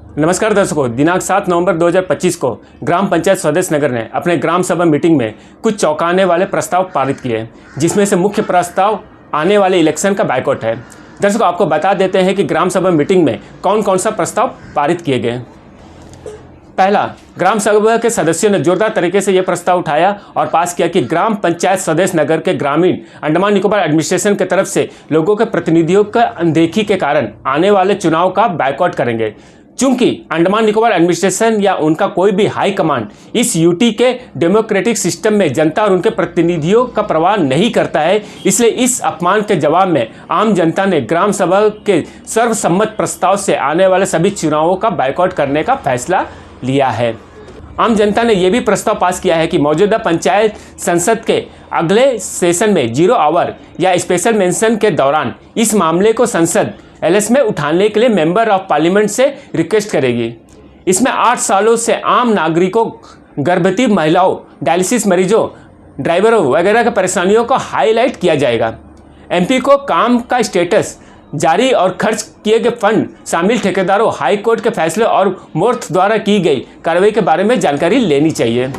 नमस्कार दर्शकों, दिनांक 7 नवंबर 2025 को ग्राम पंचायत स्वदेश नगर ने अपने ग्राम सभा मीटिंग में कुछ चौंकाने वाले प्रस्ताव पारित किए, जिसमें से मुख्य प्रस्ताव आने वाले इलेक्शन का बायकॉट है। दर्शकों, आपको बता देते हैं कि ग्राम सभा मीटिंग में कौन कौन सा प्रस्ताव पारित किए गए। पहला, ग्राम सभा के सदस्यों ने जोरदार तरीके से यह प्रस्ताव उठाया और पास किया कि ग्राम पंचायत स्वदेश नगर के ग्रामीण अंडमान निकोबार एडमिनिस्ट्रेशन की तरफ से लोगों के प्रतिनिधियों का अनदेखी के कारण आने वाले चुनाव का बायकॉट करेंगे। चूंकि अंडमान निकोबार एडमिनिस्ट्रेशन या उनका कोई भी हाई कमांड इस यूटी के डेमोक्रेटिक सिस्टम में जनता और उनके प्रतिनिधियों का परवाह नहीं करता है, इसलिए इस अपमान के जवाब में आम जनता ने ग्राम सभा के सर्वसम्मत प्रस्ताव से आने वाले सभी चुनावों का बायकॉट करने का फैसला लिया है। आम जनता ने यह भी प्रस्ताव पास किया है कि मौजूदा पंचायत संसद के अगले सेशन में 0 आवर या स्पेशल मेंशन के दौरान इस मामले को संसद एलएस में उठाने के लिए मेंबर ऑफ पार्लियामेंट से रिक्वेस्ट करेगी। इसमें 8 सालों से आम नागरिकों, गर्भवती महिलाओं, डायलिसिस मरीजों, ड्राइवरों वगैरह की परेशानियों को हाईलाइट किया जाएगा। एमपी को काम का स्टेटस, जारी और खर्च किए गए फंड, शामिल ठेकेदारों, हाई कोर्ट के फैसले और मोर्थ द्वारा की गई कार्रवाई के बारे में जानकारी लेनी चाहिए।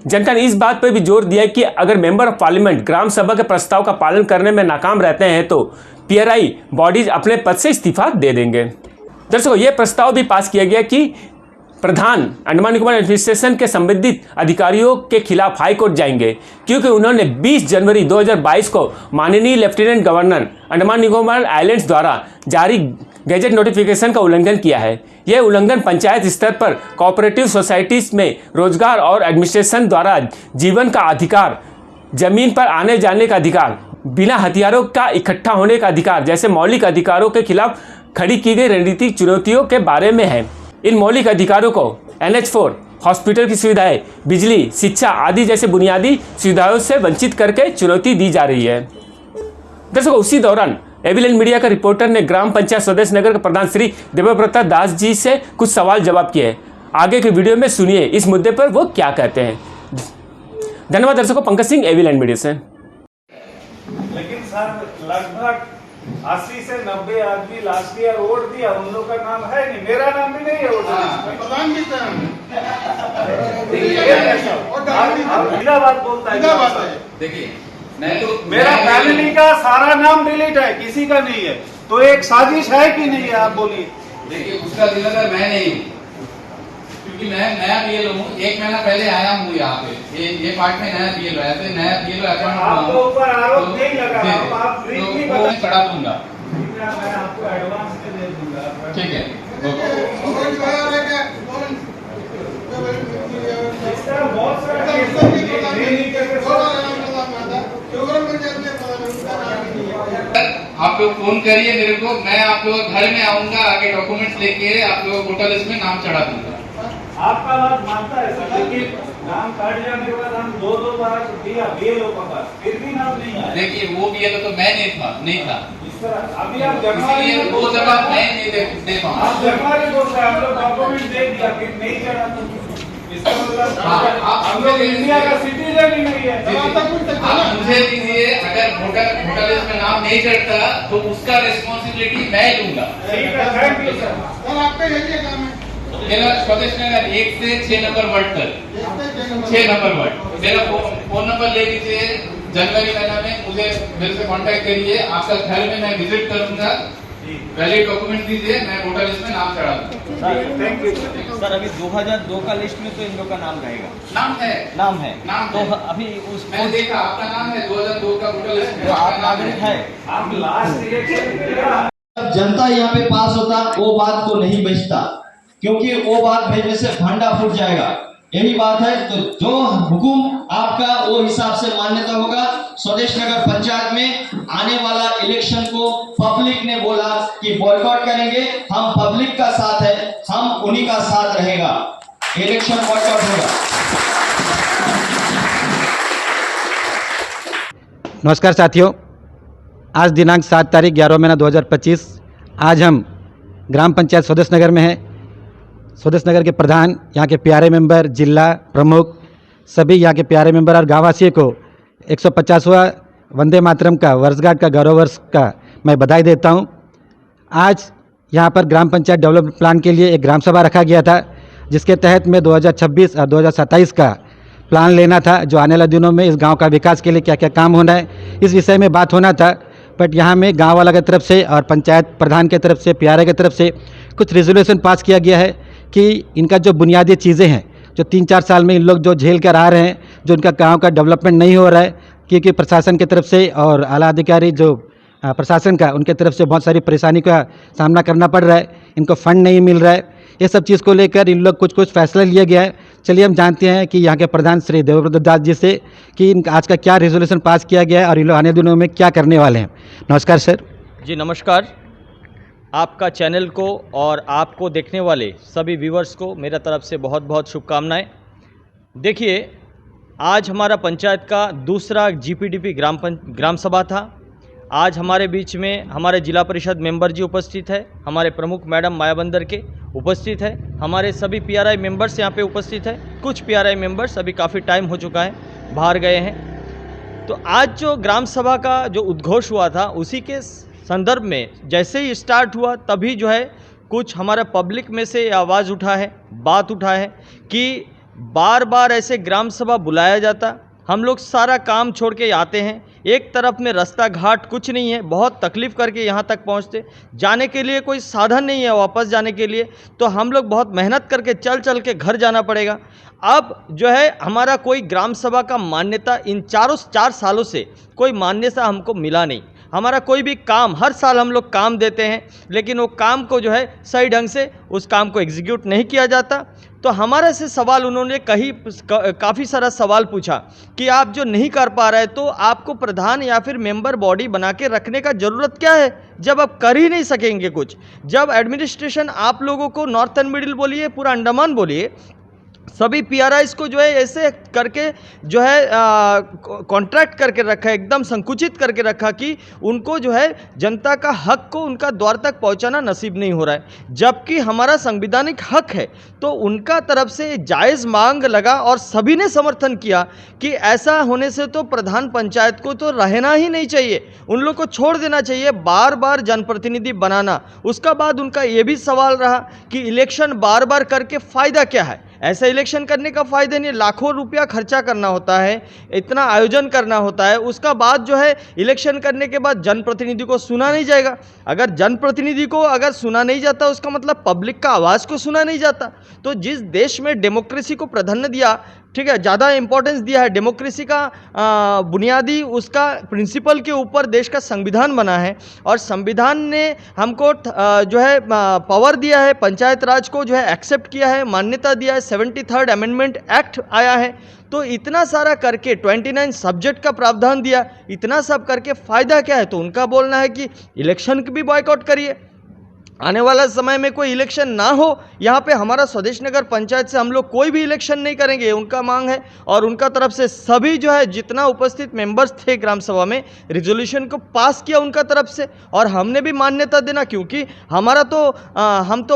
जनता ने इस बात पर भी जोर दिया कि अगर मेंबर ऑफ पार्लियामेंट ग्राम सभा के प्रस्ताव का पालन करने में नाकाम रहते हैं तो पीआरआई बॉडीज अपने पद से इस्तीफा दे देंगे। दर्शकों, यह प्रस्ताव भी पास किया गया कि प्रधान अंडमान निकोबार एडमिनिस्ट्रेशन के संबंधित अधिकारियों के खिलाफ हाई कोर्ट जाएंगे, क्योंकि उन्होंने 20 जनवरी 2022 को माननीय lieutenant governor Andaman Nicobar islands द्वारा जारी गैजेट नोटिफिकेशन का उल्लंघन किया है। यह उल्लंघन पंचायत स्तर पर कोऑपरेटिव सोसाइटीज में रोजगार और एडमिनिस्ट्रेशन द्वारा जीवन का अधिकार, जमीन पर आने जाने का अधिकार, बिना हथियारों का इकट्ठा होने का अधिकार जैसे मौलिक अधिकारों के खिलाफ खड़ी की गई रणनीतिक चुनौतियों के बारे में है। इन मौलिक अधिकारों को NH4, हॉस्पिटल की सुविधाएं, बिजली, शिक्षा आदि जैसे बुनियादी सुविधाओं से वंचित करके चुनौती दी जा रही है। दर्शकों, उसी दौरान एविलेंट मीडिया का रिपोर्टर ने ग्राम पंचायत स्वदेश नगर के प्रधान श्री देवव्रता दास जी से कुछ सवाल जवाब किए। आगे के वीडियो में सुनिए इस मुद्दे पर वो क्या कहते हैं। धन्यवाद दर्शकों। पंकज सिंह, एविलेंट मीडिया से। लेकिन सर, लगभग 80 से 90 आदमी लास्ट ईयर वोट दिया, उन लोग का नाम है नहीं, मेरा नाम भी नहीं है वोट लिस्ट में। प्रधान जी सीधा बात बोलता है। देखिए, मेरा फैमिली का सारा नाम डिलीट है, किसी का नहीं है, तो एक साजिश है कि नहीं है, आप बोलिए। देखिए, उसका जिम्मेदार मैं नहीं हूँ, क्योंकि मैं नया बीएलओ हूँ। 1 महीना पहले आया हूँ यहाँ पे, ये पार्ट में नया बीएलओ है, तो नया बीएलओ आपको ऊपर आरोप नहीं लगा, आप चढ़ा दूंगा। मैं आपको एडवांस में दे दूंगा। ठीक है, बहुत सारा आप लोग फोन करिए मेरे को, मैं आप लोग घर में आऊंगा, आगे डॉक्यूमेंट्स लेके आप लोग वोटर लिस्ट में नाम चढ़ा दूंगा। आपका बात मानता है सर, लेकिन नाम काट जाने के बाद हम 2 बार दिया बीएलओ का पास, फिर भी नाम नहीं आया। देखिए, वो बीएलओ तो मैं नहीं था। इस तरह अभी आप जगह वो जवाब मैं नहीं दे पाऊंगा। आप जगह बोल रहे हैं, हम लोग डॉक्यूमेंट दे दिया, फिर नहीं चढ़ा तो इसका मतलब हम लोग इंडिया का सिटीजन ही नहीं है। आप मुझे दीजिए, अगर वोटर लिस्ट में नाम नहीं चढ़ता तो उसका रिस्पॉन्सिबिलिटी मैं लूंगा। ठीक है, थैंक यू सर। आपका एरिया काम है मेरा स्वदेश नगर 1 से 6 नंबर वार्ड तक, 6 नंबर वार्ड। मेरा फोन नंबर ले लीजिए, जनवरी महीना में मुझे मेरे से कांटेक्ट करिए, आपका घर में मैं विजिट करूंगा, वैलिड डॉक्यूमेंट दीजिए, मैं वोटर लिस्ट में नाम चढ़ा दूंगा। Thank you sir. अभी 2002 का लिस्ट में तो इन लोग का नाम रहेगा। नाम है तो है। अभी उस मैंने देखा आपका नाम है 2002 का वोटर लिस्ट में, तो आप नागरिक है। आप लास्ट इलेक्शन जनता यहाँ पे पास होता वो बात को नहीं बचता, क्योंकि वो बात भेजने से भंडा फूट जाएगा, यही बात है। तो जो हुकुम आपका वो हिसाब से मान्यता होगा। स्वदेश नगर पंचायत में आने वाला इलेक्शन को पब्लिक ने बोला कि बॉयकॉट करेंगे, हम पब्लिक का साथ है, हम उन्हीं का साथ रहेगा, इलेक्शन बॉयकॉट होगा। नमस्कार साथियों, आज दिनांक 7 तारीख 11 महीना 2025। आज हम ग्राम पंचायत स्वदेश नगर में हैं। स्वदेश नगर के प्रधान, यहाँ के प्यारे मेंबर, जिला प्रमुख, सभी यहाँ के प्यारे मेंबर और गाँववासियों को 150वां वंदे मातरम का वर्षगांठ का गौरव वर्ष का मैं बधाई देता हूँ। आज यहाँ पर ग्राम पंचायत डेवलपमेंट प्लान के लिए एक ग्राम सभा रखा गया था, जिसके तहत में 2026 और 2027 का प्लान लेना था, जो आने वाले दिनों में इस गांव का विकास के लिए क्या क्या काम होना है, इस विषय में बात होना था। बट यहाँ में गांव वाला की तरफ से और पंचायत प्रधान की तरफ से, पीआरए की तरफ से कुछ रेजोल्यूशन पास किया गया है कि इनका जो बुनियादी चीज़ें हैं, जो 3-4 साल में इन लोग जो झेल कर आ रहे हैं, जो उनका गाँव का डेवलपमेंट नहीं हो रहा है, क्योंकि प्रशासन की तरफ से और आला अधिकारी जो प्रशासन का, उनके तरफ से बहुत सारी परेशानी का सामना करना पड़ रहा है, इनको फंड नहीं मिल रहा है। ये सब चीज़ को लेकर इन लोग कुछ फैसला लिया गया है। चलिए हम जानते हैं कि यहाँ के प्रधान श्री देवव्रत दास जी से कि इनका आज का क्या रेजोल्यूशन पास किया गया है और इन लोग आने दिनों में क्या करने वाले हैं। नमस्कार सर। जी नमस्कार। आपका चैनल को और आपको देखने वाले सभी व्यूवर्स को मेरा तरफ से बहुत बहुत शुभकामनाएं। देखिए, आज हमारा पंचायत का दूसरा जीपीडीपी ग्राम सभा था। आज हमारे बीच में हमारे जिला परिषद मेंबर जी उपस्थित है, हमारे प्रमुख मैडम मायाबंदर के उपस्थित है, हमारे सभी पीआरआई मेंबर्स यहाँ पे उपस्थित है। कुछ पीआरआई मेंबर्स अभी काफ़ी टाइम हो चुका है, बाहर गए हैं। तो आज जो ग्राम सभा का जो उद्घोष हुआ था, उसी के संदर्भ में जैसे ही स्टार्ट हुआ तभी जो है कुछ हमारा पब्लिक में से आवाज़ उठा है, बात उठा है कि बार बार ऐसे ग्राम सभा बुलाया जाता, हम लोग सारा काम छोड़ के आते हैं, एक तरफ में रास्ता घाट कुछ नहीं है, बहुत तकलीफ़ करके यहाँ तक पहुँचते, जाने के लिए कोई साधन नहीं है वापस जाने के लिए, तो हम लोग बहुत मेहनत करके चल के घर जाना पड़ेगा। अब जो है हमारा कोई ग्राम सभा का मान्यता इन 4 सालों से कोई मान्यता हमको मिला नहीं। हमारा कोई भी काम, हर साल हम लोग काम देते हैं, लेकिन वो काम को जो है सही ढंग से उस काम को एग्जीक्यूट नहीं किया जाता। तो हमारे से सवाल उन्होंने काफ़ी सारा सवाल पूछा कि आप जो नहीं कर पा रहे तो आपको प्रधान या फिर मेंबर बॉडी बना के रखने का ज़रूरत क्या है, जब आप कर ही नहीं सकेंगे कुछ। जब एडमिनिस्ट्रेशन आप लोगों को नॉर्थन मिडिल बोलिए, पूरा अंडमान बोलिए, सभी पीआरआईस को जो है ऐसे करके जो है कॉन्ट्रैक्ट करके रखा है, एकदम संकुचित करके रखा कि उनको जो है जनता का हक को उनका द्वार तक पहुंचाना नसीब नहीं हो रहा है। जबकि हमारा संवैधानिक हक है, तो उनका तरफ से जायज़ मांग लगा और सभी ने समर्थन किया कि ऐसा होने से तो प्रधान पंचायत को तो रहना ही नहीं चाहिए, उन लोग को छोड़ देना चाहिए बार बार जनप्रतिनिधि बनाना। उसका बाद उनका ये भी सवाल रहा कि इलेक्शन बार बार करके फ़ायदा क्या है। ऐसा इलेक्शन करने का फ़ायदा नहीं, लाखों रुपया खर्चा करना होता है, इतना आयोजन करना होता है, उसका बाद जो है इलेक्शन करने के बाद जनप्रतिनिधि को सुना नहीं जाएगा। अगर जनप्रतिनिधि को अगर सुना नहीं जाता, उसका मतलब पब्लिक का आवाज़ को सुना नहीं जाता। तो जिस देश में डेमोक्रेसी को प्राधान्य दिया, ठीक है, ज़्यादा इंपॉर्टेंस दिया है, डेमोक्रेसी का बुनियादी उसका प्रिंसिपल के ऊपर देश का संविधान बना है, और संविधान ने हमको जो है पावर दिया है, पंचायत राज को जो है एक्सेप्ट किया है, मान्यता दिया है, 73rd अमेंडमेंट एक्ट आया है। तो इतना सारा करके 29 सब्जेक्ट का प्रावधान दिया, इतना सब करके फ़ायदा क्या है? तो उनका बोलना है कि इलेक्शन भी बॉयकॉट करिए, आने वाला समय में कोई इलेक्शन ना हो। यहाँ पे हमारा स्वदेश नगर पंचायत से हम लोग कोई भी इलेक्शन नहीं करेंगे, उनका मांग है। और उनका तरफ से सभी जो है जितना उपस्थित मेंबर्स थे ग्राम सभा में, रिजोल्यूशन को पास किया उनका तरफ से, और हमने भी मान्यता देना, क्योंकि हमारा तो हम तो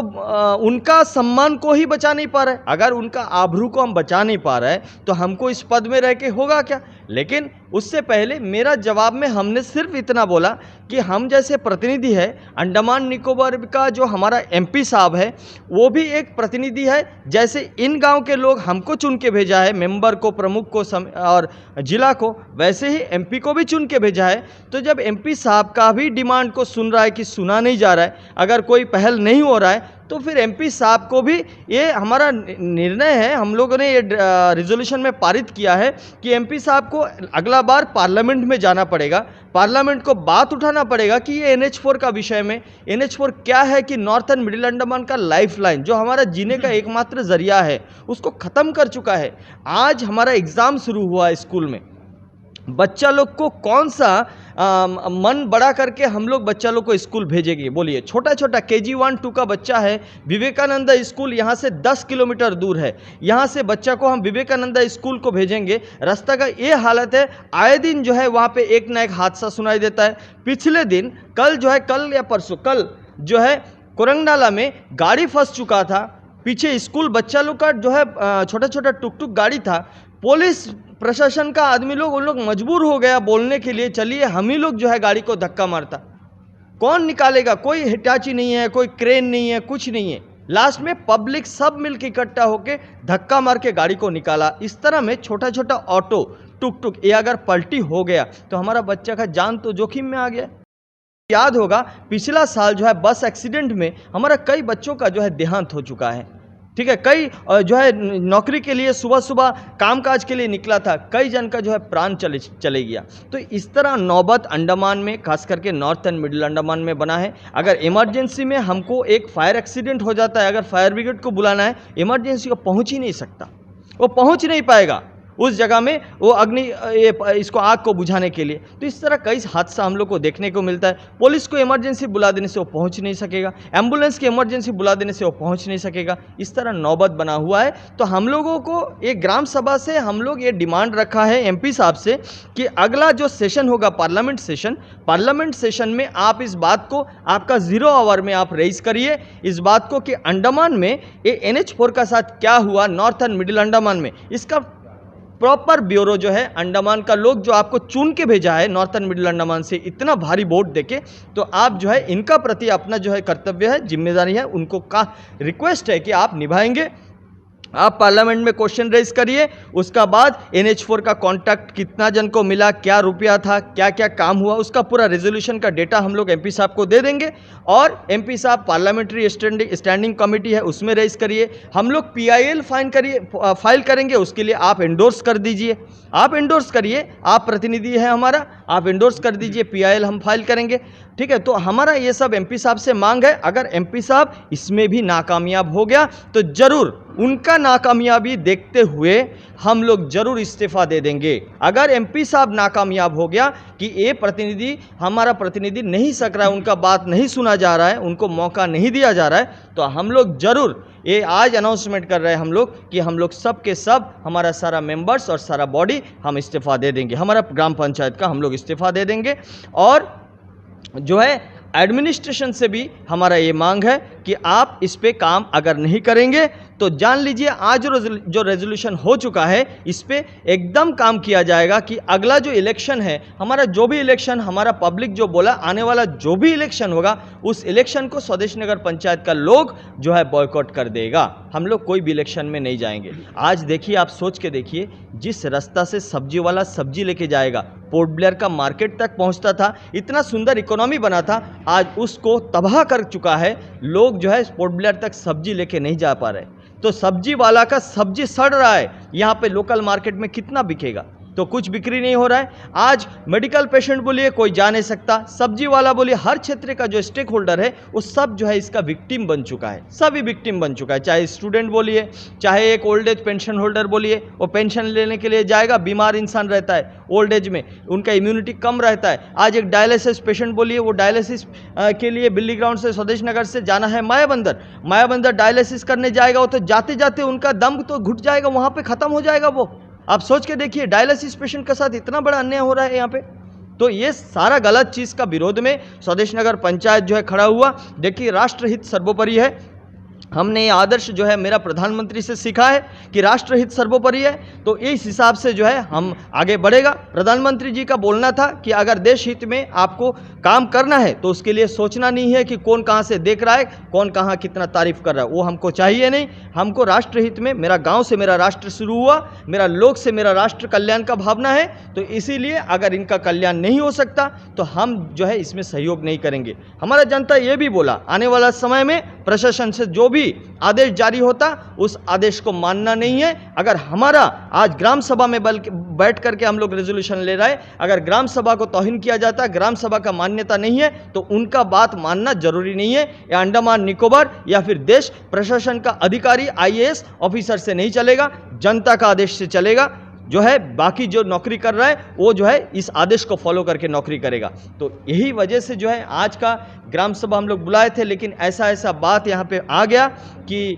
उनका सम्मान को ही बचा नहीं पा रहे। अगर उनका आबरू को हम बचा नहीं पा रहे तो हमको इस पद में रह के होगा क्या? लेकिन उससे पहले मेरा जवाब में हमने सिर्फ इतना बोला कि हम जैसे प्रतिनिधि है, अंडमान निकोबार का जो हमारा एमपी साहब है वो भी एक प्रतिनिधि है। जैसे इन गांव के लोग हमको चुन के भेजा है, मेंबर को, प्रमुख को और जिला को, वैसे ही एमपी को भी चुन के भेजा है। तो जब एमपी साहब का भी डिमांड को सुन रहा है कि सुना नहीं जा रहा है, अगर कोई पहल नहीं हो रहा है, तो फिर एमपी साहब को भी ये हमारा निर्णय है, हम लोगों ने ये रिजोल्यूशन में पारित किया है कि एमपी साहब को अगला बार पार्लियामेंट में जाना पड़ेगा, पार्लियामेंट को बात उठाना पड़ेगा कि ये NH4 का विषय में, NH4 क्या है कि नॉर्थन मिडिल अंडमान का लाइफलाइन जो हमारा जीने का एकमात्र जरिया है, उसको ख़त्म कर चुका है। आज हमारा एग्ज़ाम शुरू हुआ है स्कूल में, बच्चा लोग को कौन सा मन बड़ा करके हम लोग बच्चा लोग को स्कूल भेजेंगे? बोलिए, छोटा छोटा KG 1-2 का बच्चा है, विवेकानंद स्कूल यहाँ से 10 किलोमीटर दूर है, यहाँ से बच्चा को हम विवेकानंद स्कूल को भेजेंगे, रास्ता का ये हालत है। आए दिन जो है वहाँ पे एक ना एक हादसा सुनाई देता है। पिछले दिन कल जो है, कल या परसों, कल जो है कोरंगनाला में गाड़ी फंस चुका था, पीछे स्कूल बच्चा लोग का जो है छोटा छोटा टुक गाड़ी था। पुलिस प्रशासन का आदमी लोग, उन लोग मजबूर हो गया बोलने के लिए, चलिए हम ही लोग जो है गाड़ी को धक्का मारता। कौन निकालेगा? कोई हिटाची नहीं है, कोई क्रेन नहीं है, कुछ नहीं है। लास्ट में पब्लिक सब मिलकर इकट्ठा होके धक्का मार के गाड़ी को निकाला। इस तरह में छोटा छोटा ऑटो, टुक टुक, ये अगर पलटी हो गया तो हमारा बच्चा का जान तो जोखिम में आ गया। याद होगा पिछला साल जो है बस एक्सीडेंट में हमारा कई बच्चों का जो है देहांत हो चुका है। ठीक है, कई जो है नौकरी के लिए सुबह सुबह कामकाज के लिए निकला था, कई जन का जो है प्राण चले गया। तो इस तरह नौबत अंडमान में, खास करके नॉर्थ एंड मिडिल अंडमान में बना है। अगर इमरजेंसी में हमको एक फायर एक्सीडेंट हो जाता है, अगर फायर ब्रिगेड को बुलाना है, इमरजेंसी को पहुंच ही नहीं सकता, वो पहुंच नहीं पाएगा उस जगह में, वो इसको आग को बुझाने के लिए। तो इस तरह कई हादसा हम लोग को देखने को मिलता है। पुलिस को इमरजेंसी बुला देने से वो पहुंच नहीं सकेगा, एम्बुलेंस की इमरजेंसी बुला देने से वो पहुंच नहीं सकेगा। इस तरह नौबत बना हुआ है। तो हम लोगों को एक ग्राम सभा से हम लोग ये डिमांड रखा है एमपी साहब से कि अगला जो सेशन होगा पार्लियामेंट सेशन में आप इस बात को, आपका 0 आवर में आप रेज करिए इस बात को कि अंडमान में ये NH4 का साथ क्या हुआ, नॉर्थ एंड मिडिल अंडमान में, इसका प्रॉपर ब्यूरो जो है अंडमान का लोग जो आपको चुन के भेजा है नॉर्थ एंड मिडिल अंडमान से इतना भारी वोट देके, तो आप जो है इनका प्रति अपना जो है कर्तव्य है, जिम्मेदारी है, उनको का रिक्वेस्ट है कि आप निभाएंगे। आप पार्लियामेंट में क्वेश्चन रेज करिए। उसका बाद NH4 का कॉन्ट्रैक्ट कितना जन को मिला, क्या रुपया था, क्या क्या काम हुआ, उसका पूरा रेजोल्यूशन का डेटा हम लोग MP साहब को दे देंगे। और MP साहब पार्लियामेंट्री स्टैंडिंग कमेटी है उसमें रेज करिए। हम लोग PIL फाइल करेंगे, उसके लिए आप एंडोर्स कर दीजिए, आप एंडोर्स करिए, आप प्रतिनिधि है हमारा, आप एंडोर्स कर दीजिए, PIL हम फाइल करेंगे। ठीक है, तो हमारा ये सब MP साहब से मांग है। अगर MP साहब इसमें भी नाकामयाब हो गया तो जरूर उनका नाकामयाबी देखते हुए हम लोग जरूर इस्तीफा दे देंगे। अगर MP साहब नाकामयाब हो गया कि ये प्रतिनिधि, हमारा प्रतिनिधि नहीं सक रहा है, उनका बात नहीं सुना जा रहा है, उनको मौका नहीं दिया जा रहा है, तो हम लोग जरूर ये आज अनाउंसमेंट कर रहे हैं हम लोग कि हम लोग सब के सब, हमारा सारा मेंबर्स और सारा बॉडी हम इस्तीफा दे देंगे, हमारा ग्राम पंचायत का हम लोग इस्तीफा दे देंगे। और जो है एडमिनिस्ट्रेशन से भी हमारा ये मांग है कि आप इस पे काम अगर नहीं करेंगे तो जान लीजिए आज जो रेजोल्यूशन हो चुका है इस पे एकदम काम किया जाएगा कि अगला जो इलेक्शन है, हमारा जो भी इलेक्शन, हमारा पब्लिक जो बोला, आने वाला जो भी इलेक्शन होगा उस इलेक्शन को स्वदेश नगर पंचायत का लोग जो है बॉयकॉट कर देगा। हम लोग कोई भी इलेक्शन में नहीं जाएंगे। आज देखिए, आप सोच के देखिए, जिस रास्ता से सब्जी वाला सब्जी लेके जाएगा, पोर्ट ब्लेयर का मार्केट तक पहुंचता था, इतना सुंदर इकोनॉमी बना था, आज उसको तबाह कर चुका है। लोग जो है पोर्ट ब्लेयर तक सब्जी लेके नहीं जा पा रहे, तो सब्जी वाला का सब्जी सड़ रहा है। यहाँ पे लोकल मार्केट में कितना बिकेगा? तो कुछ बिक्री नहीं हो रहा है। आज मेडिकल पेशेंट बोलिए कोई जा नहीं सकता, सब्जी वाला बोलिए, हर क्षेत्र का जो स्टेक होल्डर है वो सब जो है इसका विक्टिम बन चुका है, सभी विक्टिम बन चुका है। चाहे स्टूडेंट बोलिए, चाहे एक ओल्ड एज पेंशन होल्डर बोलिए, वो पेंशन लेने के लिए जाएगा, बीमार इंसान रहता है, ओल्ड एज में उनका इम्यूनिटी कम रहता है। आज एक डायलिसिस पेशेंट बोलिए, वो डायलिसिस के लिए बिल्ली ग्राउंड से, स्वदेश नगर से जाना है मायाबंदर डायलिसिस करने जाएगा, वो तो जाते जाते उनका दम तो घुट जाएगा, वहाँ पे ख़त्म हो जाएगा वो। आप सोच के देखिए, डायलिसिस पेशेंट के साथ इतना बड़ा अन्याय हो रहा है यहाँ पे। तो ये सारा गलत चीज़ का विरोध में स्वदेश नगर पंचायत जो है खड़ा हुआ। देखिए, राष्ट्रहित सर्वोपरि है। हमने ये आदर्श जो है मेरा प्रधानमंत्री से सीखा है कि राष्ट्रहित सर्वोपरि है, तो इस हिसाब से जो है हम आगे बढ़ेगा। प्रधानमंत्री जी का बोलना था कि अगर देश हित में आपको काम करना है तो उसके लिए सोचना नहीं है कि कौन कहाँ से देख रहा है, कौन कहाँ कितना तारीफ कर रहा है, वो हमको चाहिए नहीं। हमको राष्ट्रहित में, मेरा गांव से मेरा राष्ट्र शुरू हुआ, मेरा लोक से मेरा राष्ट्र कल्याण का भावना है, तो इसीलिए अगर इनका कल्याण नहीं हो सकता तो हम जो है इसमें सहयोग नहीं करेंगे। हमारा जनता ये भी बोला, आने वाला समय में प्रशासन से जो भी आदेश जारी होता उस आदेश को मानना नहीं है। अगर हमारा आज ग्राम सभा में बैठ करके हम लोग रेजोल्यूशन ले रहे हैं, अगर ग्राम सभा को तौहीन किया जाता है, ग्राम सभा का मान्यता नहीं है, तो उनका बात मानना जरूरी नहीं है। या अंडमान निकोबार या फिर देश प्रशासन का अधिकारी IAS ऑफिसर से नहीं चलेगा, जनता का आदेश से चलेगा। जो है बाकी जो नौकरी कर रहा है वो जो है इस आदेश को फॉलो करके नौकरी करेगा। तो यही वजह से जो है आज का ग्राम सभा हम लोग बुलाए थे, लेकिन ऐसा बात यहाँ पे आ गया कि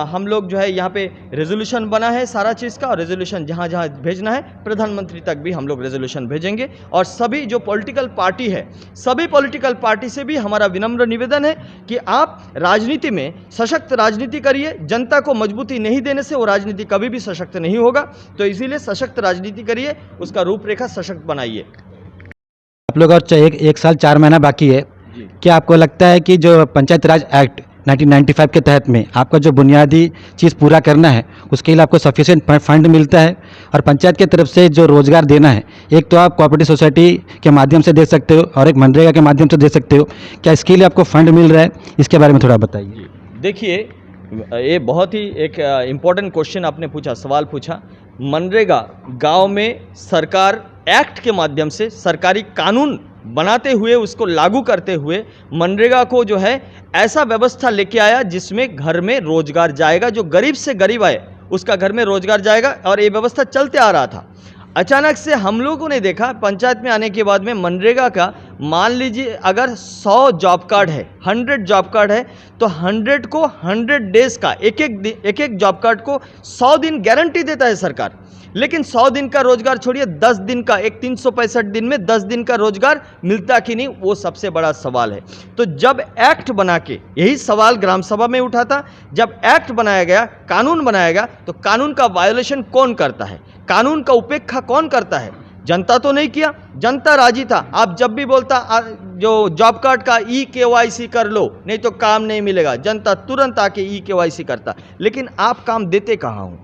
हम लोग जो है यहाँ पे रेजोल्यूशन बना है सारा चीज़ का, और रेजोल्यूशन जहाँ जहाँ भेजना है प्रधानमंत्री तक भी हम लोग रेजोल्यूशन भेजेंगे। और सभी जो पॉलिटिकल पार्टी है, सभी पॉलिटिकल पार्टी से भी हमारा विनम्र निवेदन है कि आप राजनीति में सशक्त राजनीति करिए। जनता को मजबूती नहीं देने से वो राजनीति कभी भी सशक्त नहीं होगा, तो इसीलिए सशक्त राजनीति करिए, उसका रूपरेखा सशक्त बनाइए। आप लोग और एक साल 4 महीना बाकी है, क्या आपको लगता है कि जो पंचायत राज एक्ट 1995 के तहत में आपका जो बुनियादी चीज़ पूरा करना है उसके लिए आपको सफिशिएंट फंड मिलता है, और पंचायत की तरफ से जो रोज़गार देना है, एक तो आप कोऑपरेटिव सोसाइटी के माध्यम से दे सकते हो और एक मनरेगा के माध्यम से दे सकते हो, क्या इसके लिए आपको फंड मिल रहा है? इसके बारे में थोड़ा बताइए। देखिए, ये बहुत ही एक इम्पोर्टेंट क्वेश्चन आपने पूछा, सवाल पूछा। मनरेगा गांव में सरकार एक्ट के माध्यम से सरकारी कानून बनाते हुए उसको लागू करते हुए मनरेगा को जो है ऐसा व्यवस्था लेके आया जिसमें घर में रोजगार जाएगा, जो गरीब से गरीब आए उसका घर में रोजगार जाएगा, और ये व्यवस्था चलते आ रहा था। अचानक से हम लोगों ने देखा पंचायत में आने के बाद में मनरेगा का, मान लीजिए अगर 100 जॉब कार्ड है, 100 जॉब कार्ड है, तो 100 को 100 डेज का एक एक जॉब कार्ड को 100 दिन गारंटी देता है सरकार। लेकिन 100 दिन का रोजगार छोड़िए, 10 दिन का, एक 365 दिन में 10 दिन का रोजगार मिलता कि नहीं, वो सबसे बड़ा सवाल है। तो जब एक्ट बना के, यही सवाल ग्राम सभा में उठा था, जब एक्ट बनाया गया, कानून बनाया गया, तो कानून का वायोलेशन कौन करता है, कानून का उपेक्षा कौन करता है? जनता तो नहीं किया, जनता राजी था। आप जब भी बोलता जो जॉब कार्ड का EKYC कर लो नहीं तो काम नहीं मिलेगा, जनता तुरंत आके EKYC करता। लेकिन आप काम देते कहाँ हो?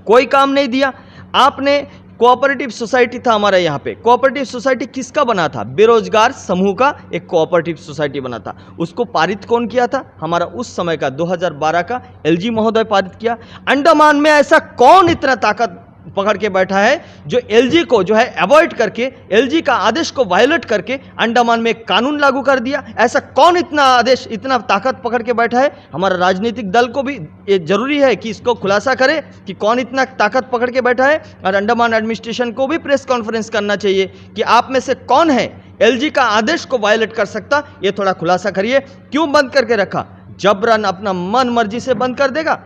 कोई काम नहीं दिया आपने। कोऑपरेटिव सोसाइटी था हमारा यहाँ पे, कोऑपरेटिव सोसाइटी किसका बना था? बेरोजगार समूह का एक कोऑपरेटिव सोसाइटी बना था। उसको पारित कौन किया था? हमारा उस समय का 2012 का LG महोदय पारित किया। अंडमान में ऐसा कौन इतना ताकत पकड़ के बैठा है जो LG को जो है अवॉइड करके, LG का आदेश को वायलेट करके अंडमान में एक कानून लागू कर दिया? ऐसा कौन इतना आदेश, इतना ताकत पकड़ के बैठा है? हमारा राजनीतिक दल को भी ये जरूरी है कि इसको खुलासा करे कि कौन इतना ताकत पकड़ के बैठा है, और अंडमान एडमिनिस्ट्रेशन को भी प्रेस कॉन्फ्रेंस करना चाहिए कि आप में से कौन है LG का आदेश को वायलेट कर सकता, ये थोड़ा खुलासा करिए। क्यों बंद करके रखा? जबरन अपना मन मर्जी से बंद कर देगा,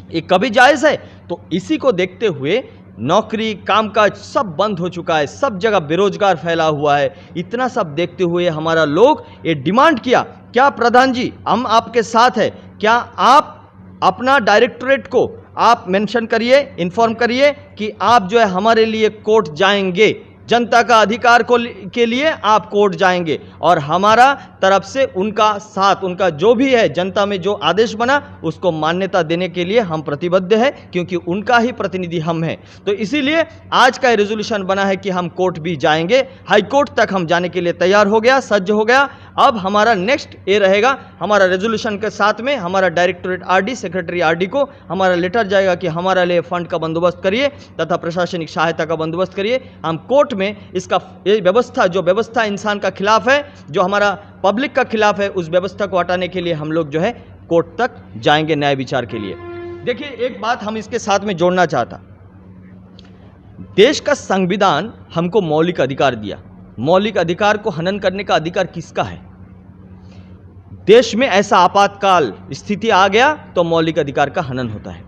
ये कभी जायज़ है? तो इसी को देखते हुए नौकरी, कामकाज सब बंद हो चुका है, सब जगह बेरोजगार फैला हुआ है। इतना सब देखते हुए हमारा लोग ये डिमांड किया, क्या प्रधान जी हम आपके साथ है, क्या आप अपना डायरेक्टोरेट को आप मेंशन करिए, इन्फॉर्म करिए कि आप जो है हमारे लिए कोर्ट जाएंगे, जनता का अधिकार के लिए आप कोर्ट जाएंगे, और हमारा तरफ से उनका साथ, उनका जो भी है जनता में जो आदेश बना उसको मान्यता देने के लिए हम प्रतिबद्ध है, क्योंकि उनका ही प्रतिनिधि हम हैं। तो इसीलिए आज का रेजोल्यूशन बना है कि हम कोर्ट भी जाएंगे, हाई कोर्ट तक हम जाने के लिए तैयार हो गया, सज्ज हो गया। अब हमारा नेक्स्ट ये रहेगा, हमारा रेजोल्यूशन के साथ में हमारा डायरेक्टोरेट RD, सेक्रेटरी RD को हमारा लेटर जाएगा कि हमारे लिए फंड का बंदोबस्त करिए तथा प्रशासनिक सहायता का बंदोबस्त करिए। हम कोर्ट में इसका ये व्यवस्था, जो व्यवस्था इंसान का खिलाफ है, जो हमारा पब्लिक का खिलाफ है, उस व्यवस्था को हटाने के लिए हम लोग जो है कोर्ट तक जाएंगे न्याय विचार के लिए। देखिए, एक बात हम इसके साथ में जोड़ना चाहता, देश का संविधान हमको मौलिक अधिकार दिया, मौलिक अधिकार को हनन करने का अधिकार किसका है? देश में ऐसा आपातकाल स्थिति आ गया तो मौलिक अधिकार का हनन होता है।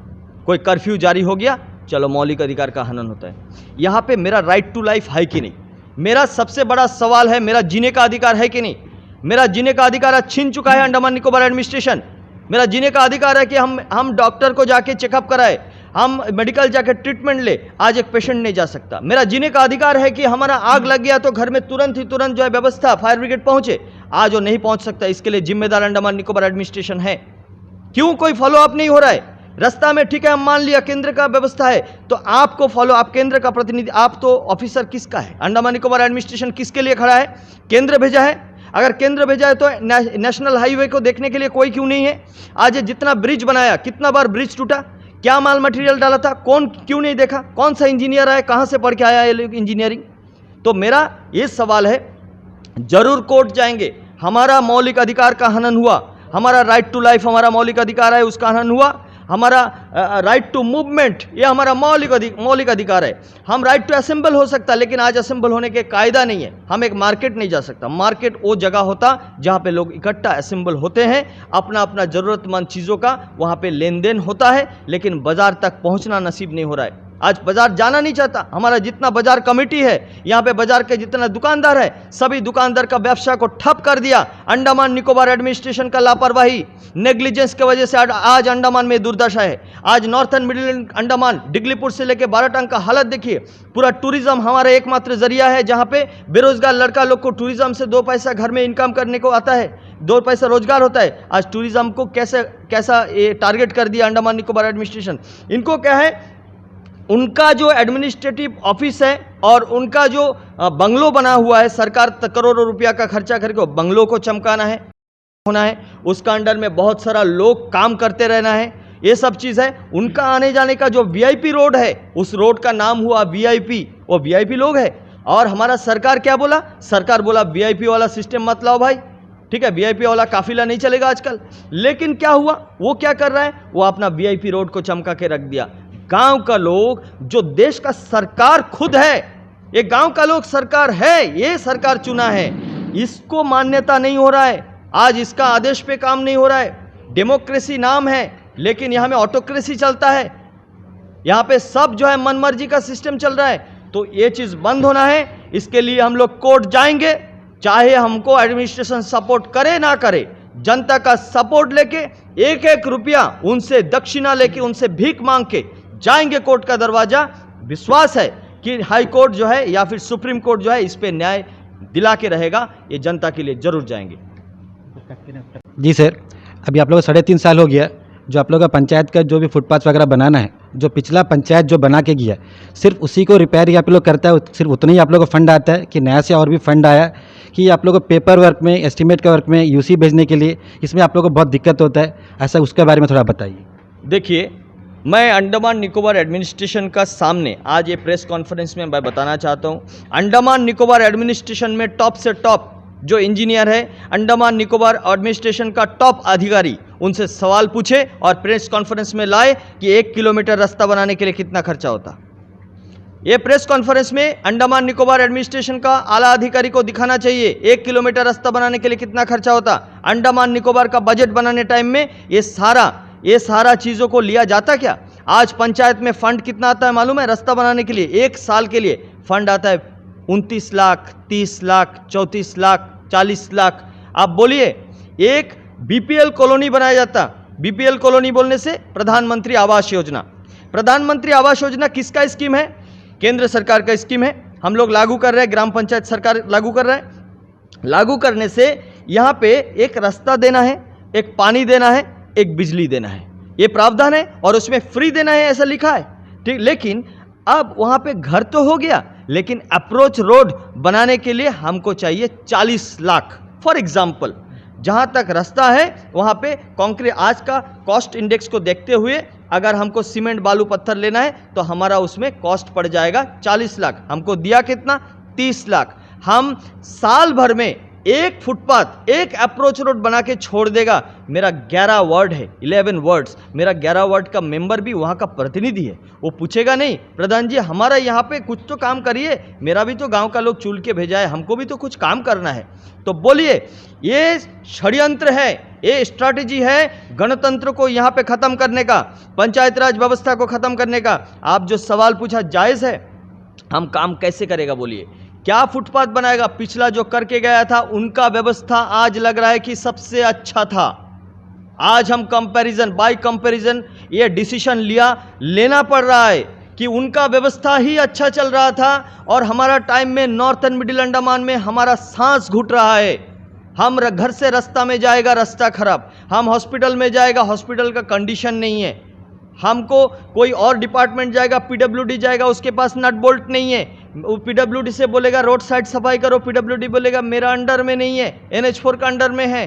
कोई कर्फ्यू जारी हो गया, चलो मौलिक अधिकार का हनन होता है। यहाँ पे मेरा राइट टू लाइफ है कि नहीं? मेरा सबसे बड़ा सवाल है, मेरा जीने का अधिकार है कि नहीं? मेरा जीने का अधिकार आज छीन चुका है अंडमान निकोबार एडमिनिस्ट्रेशन। मेरा जीने का अधिकार है कि हम डॉक्टर को जाके चेकअप कराए, हम मेडिकल जाके ट्रीटमेंट ले, आज एक पेशेंट नहीं जा सकता। मेरा जीने का अधिकार है कि हमारा आग लग गया तो घर में तुरंत जो है व्यवस्था, फायर ब्रिगेड पहुंचे, आज वो नहीं पहुंच सकता। इसके लिए जिम्मेदार अंडमान निकोबार एडमिनिस्ट्रेशन है। क्यों कोई फॉलो अप नहीं हो रहा है? रास्ता में ठीक है, हम मान लिया केंद्र का व्यवस्था है, तो आपको फॉलो, आप केंद्र का प्रतिनिधि, आप तो ऑफिसर किसका है? अंडमान निकोबार एडमिनिस्ट्रेशन किसके लिए खड़ा है? केंद्र भेजा है। अगर केंद्र भेजा है तो नेशनल हाईवे को देखने के लिए कोई क्यों नहीं है? आज ये जितना ब्रिज बनाया, कितना बार ब्रिज टूटा, क्या माल मटेरियल डाला था, कौन क्यों नहीं देखा? कौन सा इंजीनियर आया, कहां से पढ़ के आया ये लोग इंजीनियरिंग? तो मेरा ये सवाल है, जरूर कोर्ट जाएंगे। हमारा मौलिक अधिकार का हनन हुआ, हमारा राइट टू लाइफ हमारा मौलिक अधिकार है, उसका हनन हुआ। हमारा राइट टू मूवमेंट, ये हमारा मौलिक अधिकार है। हम राइट टू असेंबल हो सकता, लेकिन आज असेंबल होने के कायदा नहीं है। हम एक मार्केट नहीं जा सकता। मार्केट वो जगह होता जहाँ पे लोग इकट्ठा असेंबल होते हैं, अपना अपना ज़रूरतमंद चीज़ों का वहाँ पे लेन देन होता है, लेकिन बाजार तक पहुँचना नसीब नहीं हो रहा है। आज बाजार जाना नहीं चाहता। हमारा जितना बाजार कमेटी है, यहाँ पे बाजार के जितना दुकानदार है, सभी दुकानदार का व्यवसाय को ठप कर दिया। अंडमान निकोबार एडमिनिस्ट्रेशन का लापरवाही, नेग्लिजेंस की वजह से आज अंडमान में दुर्दशा है। आज नॉर्थन मिडिल अंडमान डिगलीपुर से लेकर बाराटांग का हालत देखिए। पूरा टूरिज्म हमारा एकमात्र जरिया है, जहाँ पे बेरोजगार लड़का लोग को टूरिज्म से 2 पैसा घर में इनकम करने को आता है, 2 पैसा रोजगार होता है। आज टूरिज्म को कैसा ये टारगेट कर दिया अंडमान निकोबार एडमिनिस्ट्रेशन। इनको क्या है, उनका जो एडमिनिस्ट्रेटिव ऑफिस है और उनका जो बंगलो बना हुआ है, सरकार करोड़ों रुपया का खर्चा करके बंगलों को चमकाना है, होना है, उसका अंडर में बहुत सारा लोग काम करते रहना है, ये सब चीज़ है। उनका आने जाने का जो वीआईपी रोड है, उस रोड का नाम हुआ वीआईपी, वो वीआईपी लोग है। और हमारा सरकार क्या बोला, सरकार बोला वीआईपी वाला सिस्टम मत लाओ भाई, ठीक है, वीआईपी वाला काफिला नहीं चलेगा आजकल। लेकिन क्या हुआ, वो क्या कर रहा है, वो अपना वीआईपी रोड को चमका के रख दिया। गांव का लोग, जो देश का सरकार खुद है, ये गांव का लोग सरकार है, ये सरकार चुना है, इसको मान्यता नहीं हो रहा है। आज इसका आदेश पे काम नहीं हो रहा है। डेमोक्रेसी नाम है, लेकिन यहाँ में ऑटोक्रेसी चलता है। यहाँ पे सब जो है मनमर्जी का सिस्टम चल रहा है। तो ये चीज़ बंद होना है। इसके लिए हम लोग कोर्ट जाएंगे, चाहे हमको एडमिनिस्ट्रेशन सपोर्ट करे ना करे, जनता का सपोर्ट लेके 1-1 रुपया उनसे दक्षिणा लेके, उनसे भीख मांग के जाएंगे कोर्ट का दरवाजा। विश्वास है कि हाई कोर्ट जो है या फिर सुप्रीम कोर्ट जो है इस पे न्याय दिला के रहेगा। ये जनता के लिए जरूर जाएंगे। जी सर, अभी आप लोग को 3.5 साल हो गया, जो आप लोग का पंचायत का जो भी फुटपाथ वगैरह बनाना है, जो पिछला पंचायत जो बना के गया, सिर्फ उसी को रिपेयर आप लोग करता है, सिर्फ उतना ही आप लोग को फंड आता है कि नया से और भी फंड आया कि आप लोग को पेपर वर्क में, एस्टीमेट के वर्क में, यूसी भेजने के लिए, इसमें आप लोग को बहुत दिक्कत होता है, ऐसा उसके बारे में थोड़ा बताइए। देखिए, मैं अंडमान निकोबार एडमिनिस्ट्रेशन का सामने आज ये प्रेस कॉन्फ्रेंस में मैं बताना चाहता हूँ, अंडमान निकोबार एडमिनिस्ट्रेशन में टॉप से टॉप जो इंजीनियर है, अंडमान निकोबार एडमिनिस्ट्रेशन का टॉप अधिकारी, उनसे सवाल पूछे और प्रेस कॉन्फ्रेंस में लाए कि 1 किलोमीटर रास्ता बनाने के लिए कितना खर्चा होता। ये प्रेस कॉन्फ्रेंस में अंडमान निकोबार एडमिनिस्ट्रेशन का आला अधिकारी को दिखाना चाहिए 1 किलोमीटर रास्ता बनाने के लिए कितना खर्चा होता। अंडमान निकोबार का बजट बनाने टाइम में ये सारा चीज़ों को लिया जाता क्या। आज पंचायत में फंड कितना आता है मालूम है रास्ता बनाने के लिए? 1 साल के लिए फंड आता है 29 लाख, 30 लाख, 34 लाख, 40 लाख। आप बोलिए, एक बीपीएल कॉलोनी बनाया जाता। बीपीएल कॉलोनी बोलने से प्रधानमंत्री आवास योजना। प्रधानमंत्री आवास योजना किसका स्कीम है? केंद्र सरकार का स्कीम है। हम लोग लागू कर रहे हैं, ग्राम पंचायत सरकार लागू कर रहा है। लागू करने से यहाँ पे एक रास्ता देना है, एक पानी देना है, एक बिजली देना है, ये प्रावधान है और उसमें फ्री देना है ऐसा लिखा है, ठीक। लेकिन अब वहाँ पे घर तो हो गया, लेकिन अप्रोच रोड बनाने के लिए हमको चाहिए 40 लाख। फॉर एग्जाम्पल, जहाँ तक रास्ता है वहाँ पे कंक्रीट, आज का कॉस्ट इंडेक्स को देखते हुए अगर हमको सीमेंट बालू पत्थर लेना है तो हमारा उसमें कॉस्ट पड़ जाएगा 40 लाख। हमको दिया कितना? 30 लाख। हम साल भर में एक फुटपाथ, एक अप्रोच रोड बना के छोड़ देगा। मेरा 11 वार्ड है, 11 वार्ड्स, मेरा 11 वार्ड का मेंबर भी वहाँ का प्रतिनिधि है। वो पूछेगा नहीं, प्रधान जी हमारा यहाँ पे कुछ तो काम करिए, मेरा भी तो गांव का लोग चुन के भेजा है, हमको भी तो कुछ काम करना है। तो बोलिए, ये षड्यंत्र है, ये स्ट्रैटेजी है गणतंत्र को यहाँ पे खत्म करने का, पंचायत राज व्यवस्था को खत्म करने का। आप जो सवाल पूछा जायज़ है, हम काम कैसे करेगा बोलिए? क्या फुटपाथ बनाएगा? पिछला जो करके गया था उनका व्यवस्था आज लग रहा है कि सबसे अच्छा था। आज हम कंपैरिजन बाय कंपैरिजन ये डिसीजन लेना पड़ रहा है कि उनका व्यवस्था ही अच्छा चल रहा था और हमारा टाइम में नॉर्थ एंड मिडिल अंडमान में हमारा सांस घुट रहा है। हम घर से रास्ता में जाएगा, रास्ता खराब, हम हॉस्पिटल में जाएगा, हॉस्पिटल का कंडीशन नहीं है, हमको कोई और डिपार्टमेंट जाएगा, पीडब्ल्यूडी जाएगा, उसके पास नट बोल्ट नहीं है। पीडब्ल्यूडी से बोलेगा रोड साइड सफाई करो, पीडब्ल्यूडी बोलेगा मेरा अंडर में नहीं है, NH4 का अंडर में है।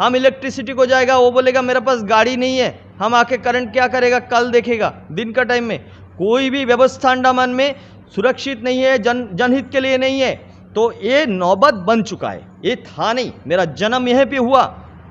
हम इलेक्ट्रिसिटी को जाएगा, वो बोलेगा मेरे पास गाड़ी नहीं है। हम आके करंट क्या करेगा, कल देखेगा। दिन का टाइम में कोई भी व्यवस्था अंडमान में सुरक्षित नहीं है, जनहित के लिए नहीं है। तो ये नौबत बन चुका है, ये था नहीं। मेरा जन्म यहाँ पे हुआ,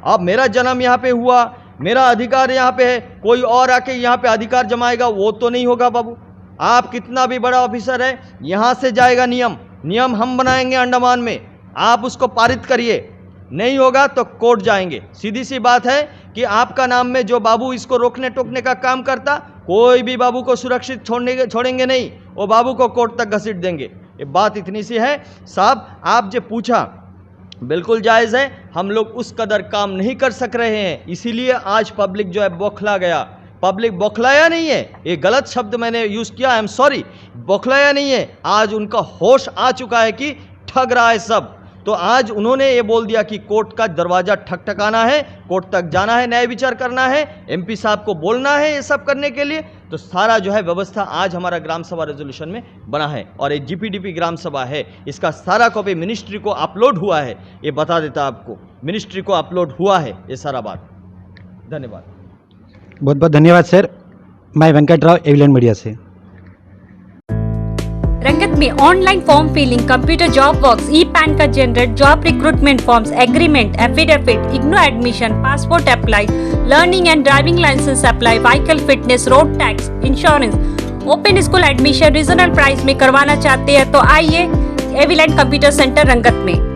अब मेरा जन्म यहाँ पे हुआ, मेरा अधिकार यहाँ पे है, कोई और आके यहाँ पे अधिकार जमाएगा वो तो नहीं होगा बाबू। आप कितना भी बड़ा ऑफिसर है, यहाँ से जाएगा नियम हम बनाएंगे अंडमान में, आप उसको पारित करिए, नहीं होगा तो कोर्ट जाएंगे। सीधी सी बात है, कि आपका नाम में जो बाबू इसको रोकने टोकने का काम करता, कोई भी बाबू को सुरक्षित छोड़ेंगे नहीं, वो बाबू को कोर्ट तक घसीट देंगे। ये बात इतनी सी है। साहब, आप जो पूछा बिल्कुल जायज़ है, हम लोग उस कदर काम नहीं कर सक रहे हैं, इसीलिए आज पब्लिक जो है बौखला गया। पब्लिक बौखलाया नहीं है, ये गलत शब्द मैंने यूज़ किया, आई एम सॉरी, बौखलाया नहीं है। आज उनका होश आ चुका है कि ठग रहा है सब। तो आज उन्होंने ये बोल दिया कि कोर्ट का दरवाज़ा ठकठकाना है, कोर्ट तक जाना है, न्याय विचार करना है, एमपी साहब को बोलना है ये सब करने के लिए। तो सारा जो है व्यवस्था आज हमारा ग्राम सभा रेजोल्यूशन में बना है और ये जीपीडीपी ग्राम सभा है, इसका सारा कॉपी मिनिस्ट्री को अपलोड हुआ है। ये बता देता आपको, मिनिस्ट्री को अपलोड हुआ है ये सारा बात। धन्यवाद। बहुत बहुत धन्यवाद सर। मैं वेंकट राव, एविलेंट मीडिया से। रंगत में online form filling, computer job works, E PAN का generate, job recruitment forms, agreement, affidavit, IGNOU admission, passport apply, learning and driving licence apply, vehicle fitness, road tax, insurance, open school admission regional price में करवाना चाहते हैं तो आइए एविलेंट computer centre रंगत में।